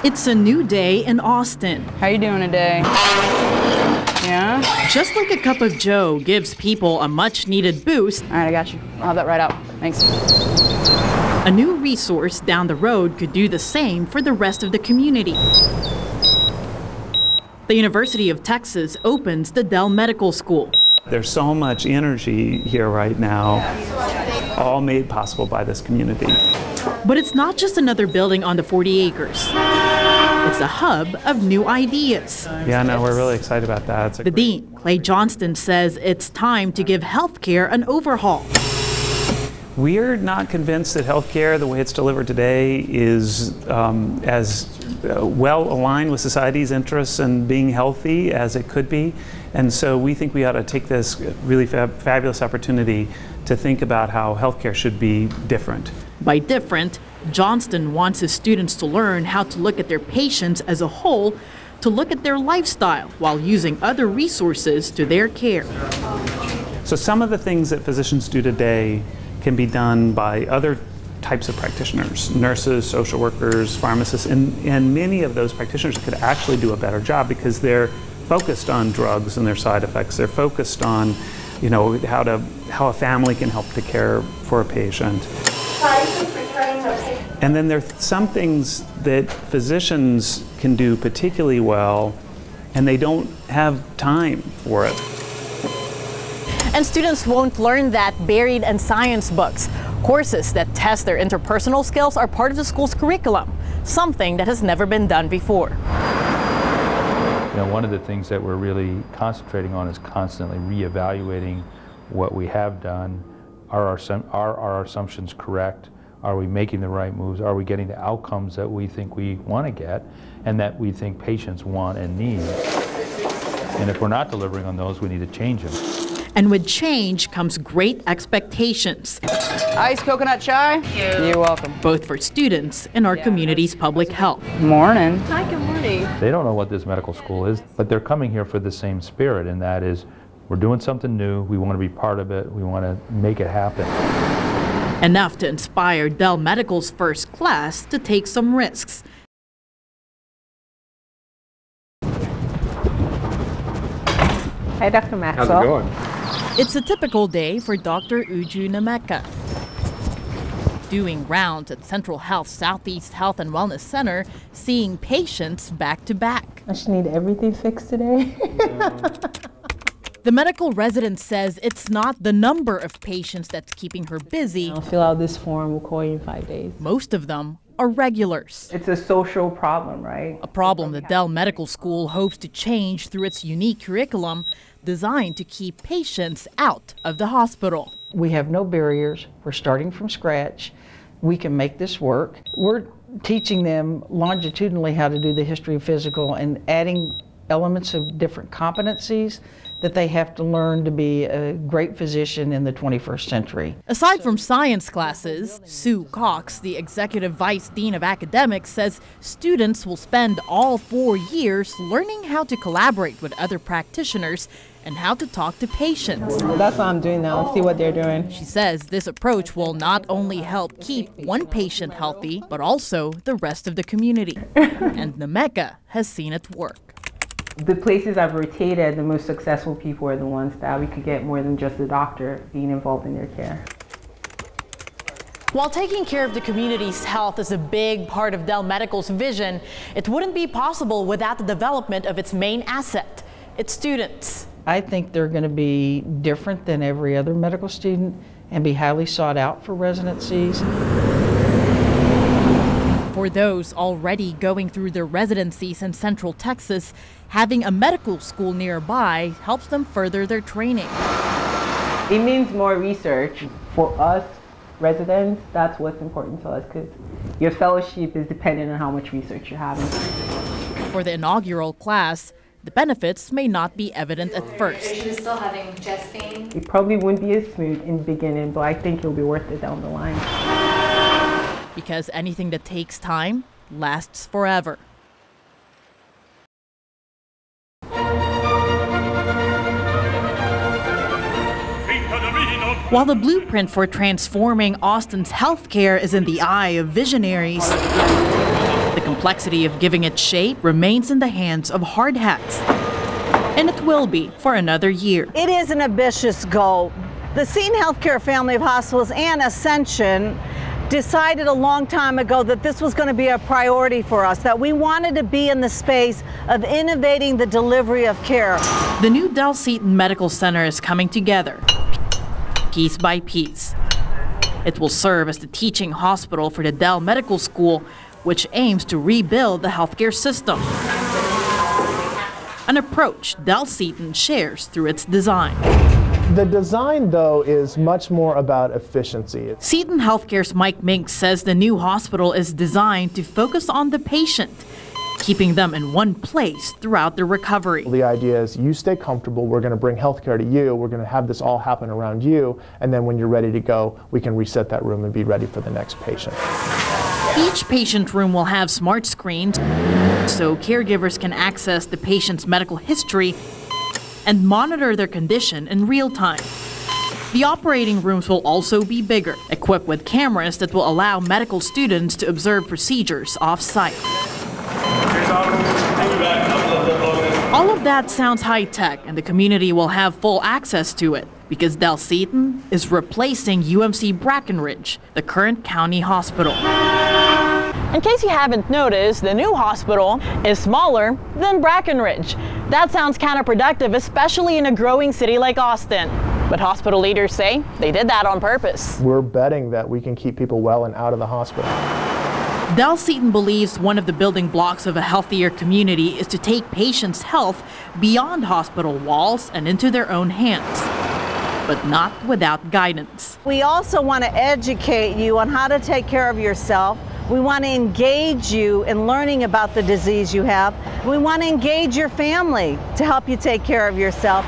It's a new day in Austin. How you doing today? Yeah? Just like a cup of joe gives people a much-needed boost. All right, I got you. I'll have that right out. Thanks. A new resource down the road could do the same for the rest of the community. The University of Texas opens the Dell Medical School. There's so much energy here right now, all made possible by this community. But it's not just another building on the 40 acres. It's a hub of new ideas. Yeah, no, we're really excited about that. The dean, Clay Johnston, says it's time to give healthcare an overhaul. We're not convinced that healthcare, the way it's delivered today, is as well aligned with society's interests in being healthy as it could be. And so we think we ought to take this really fabulous opportunity to think about how healthcare should be different. By different, Johnston wants his students to learn how to look at their patients as a whole, to look at their lifestyle while using other resources to their care. So some of the things that physicians do today can be done by other types of practitioners, nurses, social workers, pharmacists, and many of those practitioners could actually do a better job because they're focused on drugs and their side effects. They're focused on, you know, how a family can help to care for a patient. And then there's some things that physicians can do particularly well, and they don't have time for it. And students won't learn that buried in science books. Courses that test their interpersonal skills are part of the school's curriculum, something that has never been done before. You know, one of the things that we're really concentrating on is constantly reevaluating what we have done. Are our assumptions correct? Are we making the right moves? Are we getting the outcomes that we think we want to get and that we think patients want and need? And if we're not delivering on those, we need to change them. And with change comes great expectations. Iced coconut chai? Thank you. You're welcome. Both for students and our community's public health. Morning. Hi, good morning. They don't know what this medical school is, but they're coming here for the same spirit, and that is we're doing something new, we want to be part of it, we want to make it happen. Enough to inspire Dell Medical's first class to take some risks. Hi, Dr. Maxwell. How's it going? It's a typical day for Dr. Uju Nameka. Doing rounds at Central Health Southeast Health and Wellness Center, seeing patients back to back. I should need everything fixed today. The medical resident says it's not the number of patients that's keeping her busy. I'll fill out this form, we'll call you in 5 days. Most of them are regulars. It's a social problem, right? A problem that Dell Medical School hopes to change through its unique curriculum designed to keep patients out of the hospital. We have no barriers. We're starting from scratch. We can make this work. We're teaching them longitudinally how to do the history of physical and adding elements of different competencies that they have to learn to be a great physician in the 21st century. Aside from science classes, Sue Cox, the Executive Vice Dean of Academics, says students will spend all 4 years learning how to collaborate with other practitioners and how to talk to patients. That's what I'm doing now, see what they're doing. She says this approach will not only help keep one patient healthy, but also the rest of the community. And Nameka has seen it work. The places I've rotated, the most successful people are the ones that we could get more than just the doctor being involved in their care. While taking care of the community's health is a big part of Dell Medical's vision, it wouldn't be possible without the development of its main asset, its students. I think they're going to be different than every other medical student and be highly sought out for residencies. For those already going through their residencies in Central Texas, having a medical school nearby helps them further their training. It means more research. For us residents, that's what's important to us because your fellowship is dependent on how much research you're having. For the inaugural class, the benefits may not be evident at first. Are you still having chest pain? It probably wouldn't be as smooth in the beginning, but I think it'll be worth it down the line. Because anything that takes time lasts forever. While the blueprint for transforming Austin's healthcare is in the eye of visionaries, the complexity of giving it shape remains in the hands of hard hats. And it will be for another year. It is an ambitious goal. The Seton Healthcare family of hospitals and Ascension decided a long time ago that this was going to be a priority for us, that we wanted to be in the space of innovating the delivery of care. The new Dell Seton Medical Center is coming together, piece by piece. It will serve as the teaching hospital for the Dell Medical School, which aims to rebuild the healthcare system. An approach Dell Seton shares through its design. The design, though, is much more about efficiency. Seton Healthcare's Mike Mink says the new hospital is designed to focus on the patient, keeping them in one place throughout their recovery. The idea is you stay comfortable, we're going to bring healthcare to you, we're going to have this all happen around you, and then when you're ready to go, we can reset that room and be ready for the next patient. Each patient room will have smart screens so caregivers can access the patient's medical history and monitor their condition in real time. The operating rooms will also be bigger, equipped with cameras that will allow medical students to observe procedures off-site. All of that sounds high-tech, and the community will have full access to it because Dell Seton is replacing UMC Brackenridge, the current county hospital. In case you haven't noticed, the new hospital is smaller than Brackenridge. That sounds counterproductive, especially in a growing city like Austin. But hospital leaders say they did that on purpose. We're betting that we can keep people well and out of the hospital. Dell Seton believes one of the building blocks of a healthier community is to take patients' health beyond hospital walls and into their own hands, but not without guidance. We also want to educate you on how to take care of yourself. We want to engage you in learning about the disease you have. We want to engage your family to help you take care of yourself.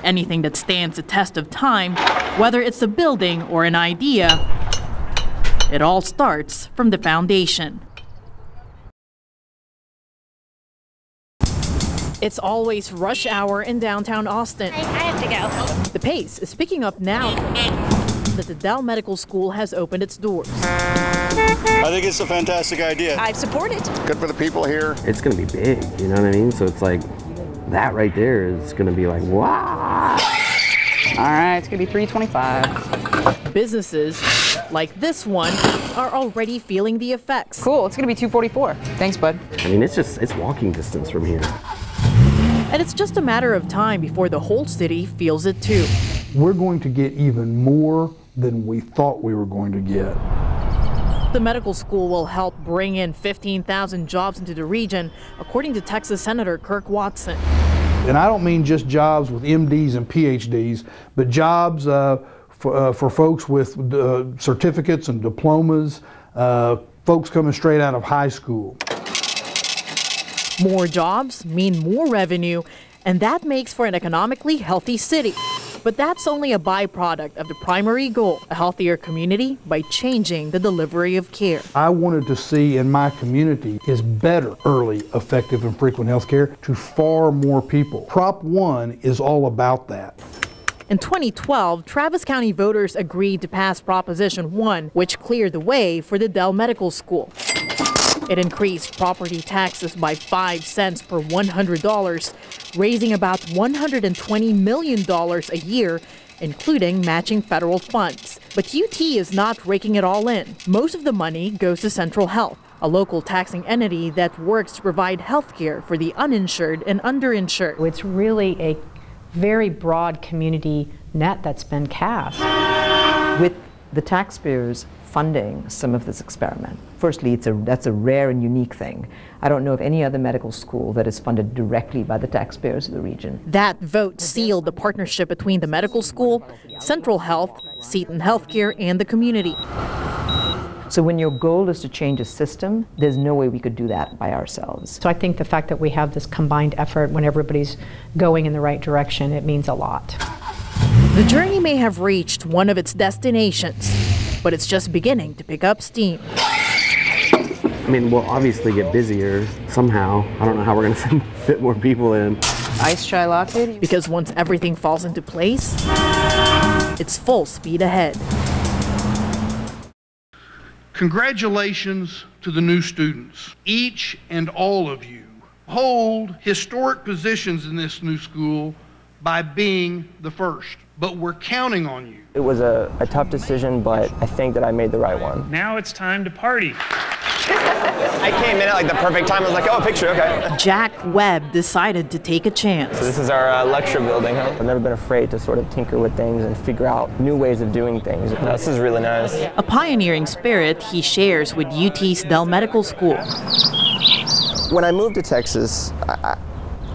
Anything that stands the test of time, whether it's a building or an idea, it all starts from the foundation. It's always rush hour in downtown Austin. I have to go. The pace is picking up now that the Dell Medical School has opened its doors. I think it's a fantastic idea. I support it. Good for the people here. It's going to be big, you know what I mean? So it's like, that right there is going to be like, wow. All right, it's going to be $325. Businesses like this one are already feeling the effects. Cool, it's going to be $244. Thanks, bud. I mean, it's walking distance from here. And it's just a matter of time before the whole city feels it too. We're going to get even more than we thought we were going to get. The medical school will help bring in 15,000 jobs into the region, according to Texas Senator Kirk Watson. And I don't mean just jobs with MDs and PhDs, but jobs for folks with certificates and diplomas, folks coming straight out of high school. More jobs mean more revenue, and that makes for an economically healthy city. But that's only a byproduct of the primary goal, a healthier community by changing the delivery of care. I wanted to see in my community is better, early, effective, and frequent health care to far more people. Prop 1 is all about that. In 2012, Travis County voters agreed to pass Proposition 1, which cleared the way for the Dell Medical School. It increased property taxes by 5 cents per $100, raising about $120 million a year, including matching federal funds. But UT is not raking it all in. Most of the money goes to Central Health, a local taxing entity that works to provide health care for the uninsured and underinsured. It's really a very broad community net that's been cast. With the taxpayers funding some of this experiment, firstly, that's a rare and unique thing. I don't know of any other medical school that is funded directly by the taxpayers of the region. That vote sealed the partnership between the medical school, Central Health, Seton Healthcare, and the community. So when your goal is to change a system, there's no way we could do that by ourselves. So I think the fact that we have this combined effort when everybody's going in the right direction, it means a lot. The journey may have reached one of its destinations, but it's just beginning to pick up steam. I mean, we'll obviously get busier somehow. I don't know how we're going to fit more people in. Ice chai latte? Because once everything falls into place, it's full speed ahead. Congratulations to the new students. Each and all of you hold historic positions in this new school by being the first, but we're counting on you. It was a tough decision, but I think that I made the right one. Now it's time to party. I came in at like the perfect time. I was like, oh, a picture, okay. Jack Webb decided to take a chance. So this is our lecture building, huh? I've never been afraid to sort of tinker with things and figure out new ways of doing things. This is really nice. A pioneering spirit he shares with UT's Dell Medical School. When I moved to Texas,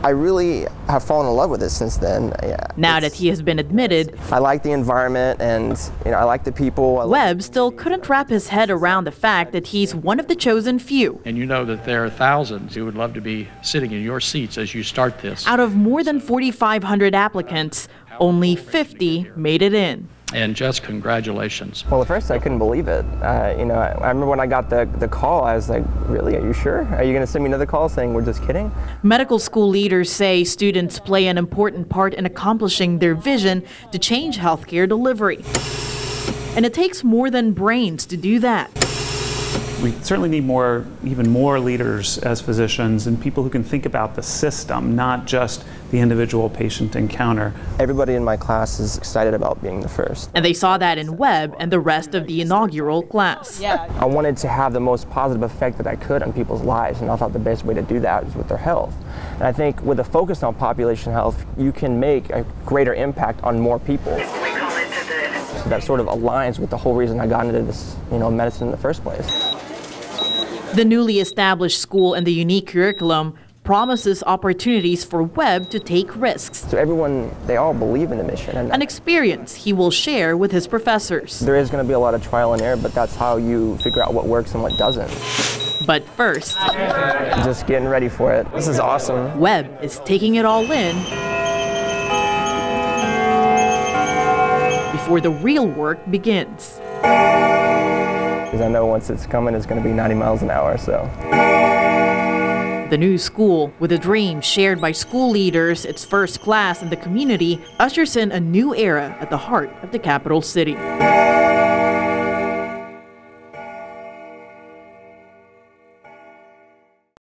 I really have fallen in love with it since then. Now that he has been admitted, I like the environment and I like the people. Webb still couldn't wrap his head around the fact that he's one of the chosen few. And you know that there are thousands who would love to be sitting in your seats as you start this. Out of more than 4,500 applicants, only 50 made it in. And just congratulations. Well, at first I couldn't believe it. I remember when I got the call, I was like, really, are you sure? Are you going to send me another call saying we're just kidding? Medical school leaders say students play an important part in accomplishing their vision to change healthcare delivery. And it takes more than brains to do that. We certainly need even more leaders as physicians and people who can think about the system, not just the individual patient encounter. Everybody in my class is excited about being the first. And they saw that in Webb and the rest of the inaugural class. I wanted to have the most positive effect that I could on people's lives, and I thought the best way to do that was with their health. And I think with a focus on population health, you can make a greater impact on more people. So that sort of aligns with the whole reason I got into this, medicine in the first place. The newly established school and the unique curriculum promises opportunities for Webb to take risks. So everyone, they all believe in the mission. And an experience he will share with his professors. There is going to be a lot of trial and error, but that's how you figure out what works and what doesn't. But first, just getting ready for it. This is awesome. Webb is taking it all in before the real work begins. Because I know once it's coming, it's going to be 90 miles an hour, so. The new school, with a dream shared by school leaders, its first class in the community, ushers in a new era at the heart of the capital city.